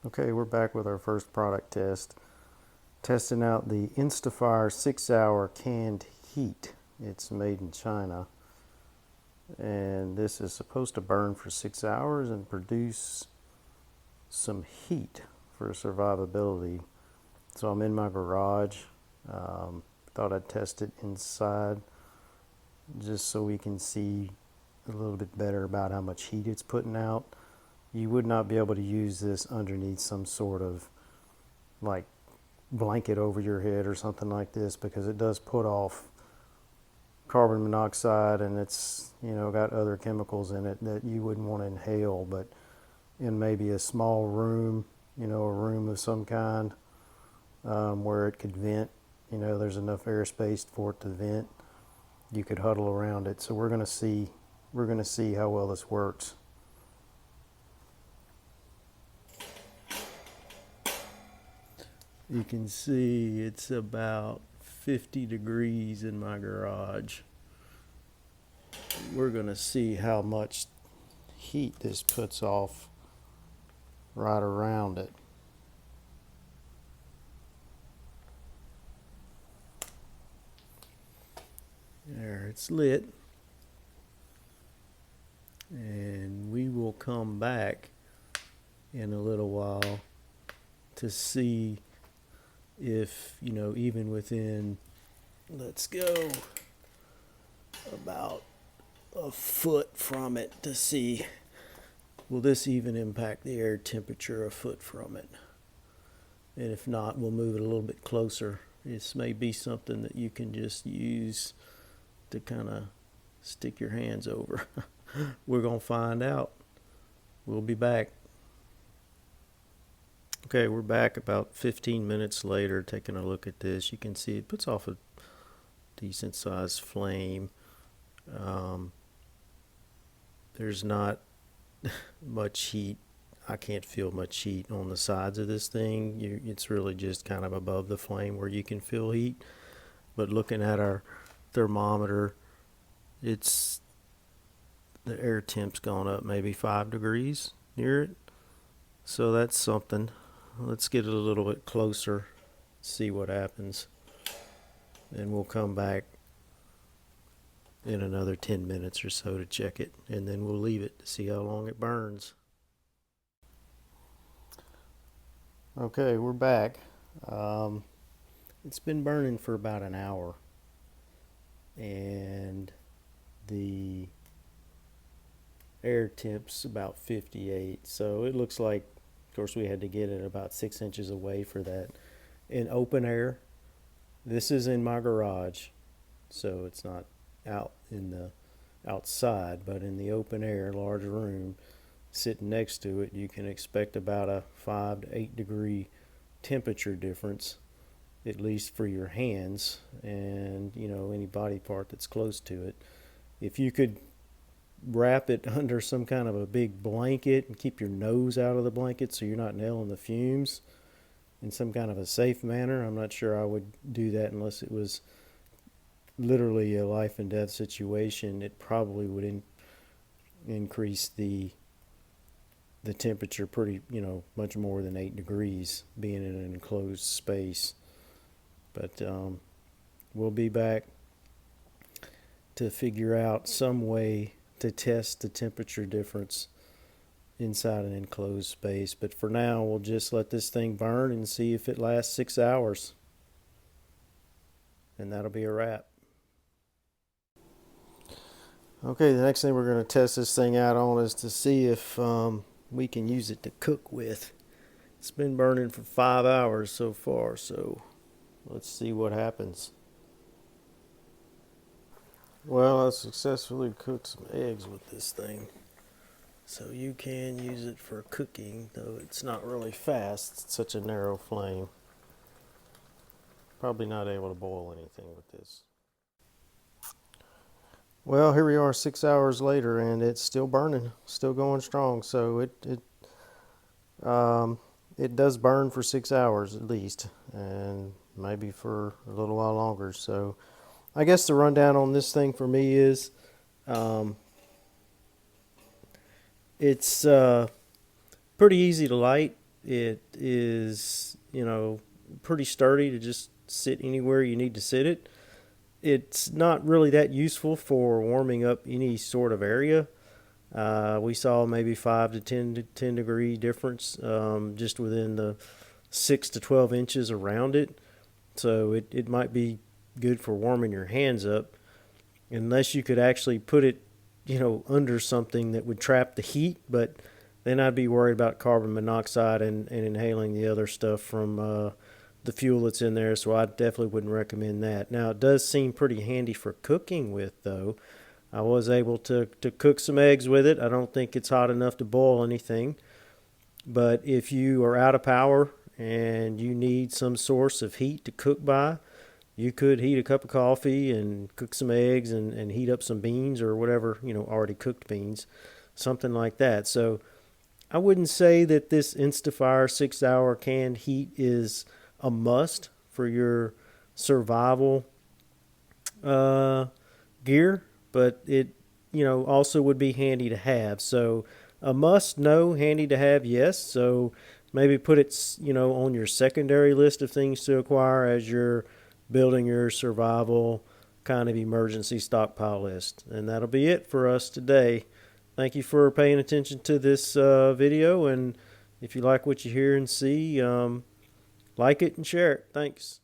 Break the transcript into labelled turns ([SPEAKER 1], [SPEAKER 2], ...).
[SPEAKER 1] Okay, we're back with our first product test. Testing out the Instafire 6-hour canned heat. It's made in China. And this is supposed to burn for 6 hours and produce some heat for survivability. So I'm in my garage. Thought I'd test it inside just so we can see a little bit better about how much heat it's putting out. You would not be able to use this underneath some sort of like blanket over your head or something like this, because it does put off carbon monoxide, and it's got other chemicals in it that you wouldn't want to inhale. But in maybe a small room, a room of some kind, where it could vent, there's enough airspace for it to vent, you could huddle around it. So we're going to see how well this works. You can see it's about 50 degrees in my garage. We're going to see how much heat this puts off right around it. There, it's lit. And we will come back in a little while to see if, even within, let's go about a foot from it, to see, will this even impact the air temperature a foot from it? And if not, we'll move it a little bit closer. This may be something that you can just use to kind of stick your hands over. We're going to find out. We'll be back. Okay, we're back about 15 minutes later, taking a look at this. You can see it puts off a decent sized flame. There's not much heat. I can't feel much heat on the sides of this thing. It's really just kind of above the flame where you can feel heat. But looking at our thermometer, the air temp's gone up maybe 5 degrees near it. So that's something. Let's get it a little bit closer, see what happens. And we'll come back in another 10 minutes or so to check it, and then we'll leave it to see how long it burns. Okay, we're back. It's been burning for about an hour, and the air temp's about 58, so it looks like, of course, we had to get it about 6 inches away for that. In open air, this is in my garage, so it's not out in the outside, but in the open air, large room, sitting next to it, you can expect about a 5 to 8 degree temperature difference, at least for your hands and any body part that's close to it. If you could wrap it under some kind of a big blanket and keep your nose out of the blanket so you're not inhaling the fumes in some kind of a safe manner, I'm not sure I would do that unless it was literally a life and death situation. It probably would increase the temperature pretty, much more than 8 degrees, being in an enclosed space. But we'll be back to figure out some way to test the temperature difference inside an enclosed space. But for now, we'll just let this thing burn and see if it lasts 6 hours. And that'll be a wrap. Okay, the next thing we're going to test this thing out on is to see if we can use it to cook with. It's been burning for 5 hours so far, so let's see what happens. Well, I successfully cooked some eggs with this thing. So you can use it for cooking, though it's not really fast. It's such a narrow flame. Probably not able to boil anything with this. Well, here we are 6 hours later, and it's still burning, still going strong. So it does burn for 6 hours at least, and maybe for a little while longer. So I guess the rundown on this thing for me is it's pretty easy to light. It is, pretty sturdy to just sit anywhere you need to sit it. It's not really that useful for warming up any sort of area. We saw maybe 5 to 10 degree difference just within the 6 to 12 inches around it. So it might be good for warming your hands up, unless you could actually put it, under something that would trap the heat. But then I'd be worried about carbon monoxide and inhaling the other stuff from the fuel that's in there. So I definitely wouldn't recommend that. Now, it does seem pretty handy for cooking with, though. I was able to cook some eggs with it. I don't think it's hot enough to boil anything. But if you are out of power and you need some source of heat to cook by, you could heat a cup of coffee and cook some eggs and heat up some beans or whatever, already cooked beans, something like that. So I wouldn't say that this Instafire 6-hour canned heat is a must for your survival gear, but it, also would be handy to have. So a must, no. Handy to have, yes. So maybe put it, on your secondary list of things to acquire as you're building your survival kind of emergency stockpile list. And that'll be it for us today. Thank you for paying attention to this video. And if you like what you hear and see, like it and share it. Thanks.